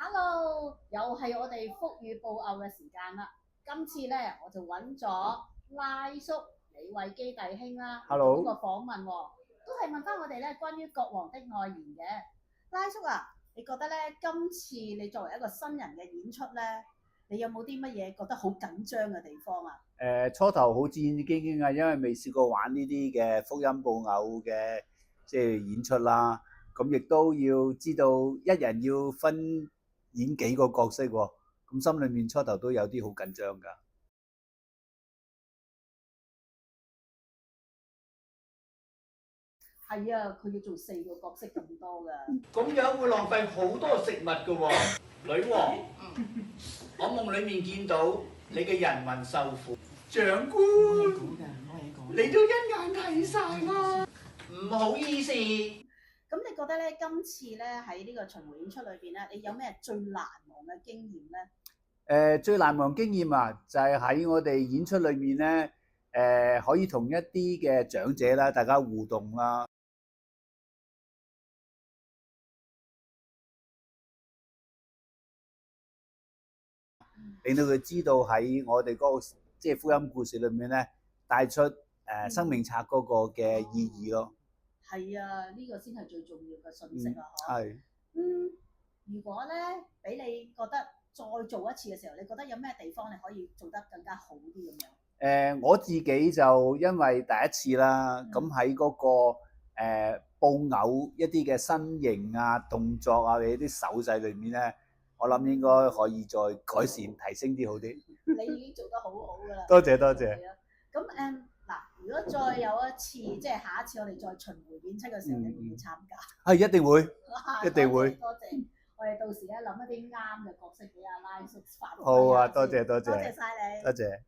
Hello，又係我哋福語報牛嘅時間啦。今次咧，我就揾咗拉叔李慧基弟兄啦，做一個訪問喎，都係問翻我哋咧關於國王的愛言嘅。拉叔啊，你覺得咧今次你作為一個新人嘅演出咧，你有冇啲乜嘢覺得好緊張嘅地方啊？初頭好戰戰兢兢啊，因為未試過玩呢啲嘅福音報偶嘅演出啦。咁亦都要知道一人要分演幾個角色喎，咁心裏面初頭都有啲好緊張㗎。係啊，佢要做4個角色咁多㗎。咁樣會浪費好多食物㗎喎，女王。我夢裡面見到你嘅人民受苦，長官，你都一眼睇晒啦。唔好意思。咁你覺得咧，今次咧喺呢個巡迴演出裏邊咧，你有咩最難忘嘅經驗咧？最難忘經驗啊，就係喺我哋演出裏面咧，可以同一啲嘅長者啦，大家互動啦，令到佢知道喺我哋嗰個福音故事裏面咧，帶出生命冊嗰個嘅意義咯。係啊，呢個先係最重要嘅信息啊！係。如果咧俾你覺得再做一次嘅時候，你覺得有咩地方你可以做得更加好啲咁樣？我自己就因為第一次啦，咁喺嗰個布偶一啲嘅身形啊、動作啊、你啲手勢裏面咧，我諗應該可以再改善、提升啲好啲。你已經做得好好㗎啦！多謝多謝。咁嗱，如果再有一次，即係下一次我哋再巡迴演出嘅時候，你會唔會參加？係一定會，一定會。多謝，我哋到時咧諗一啲啱嘅角色俾阿拉叔發揮。好啊，多謝多謝。多謝晒你。多謝。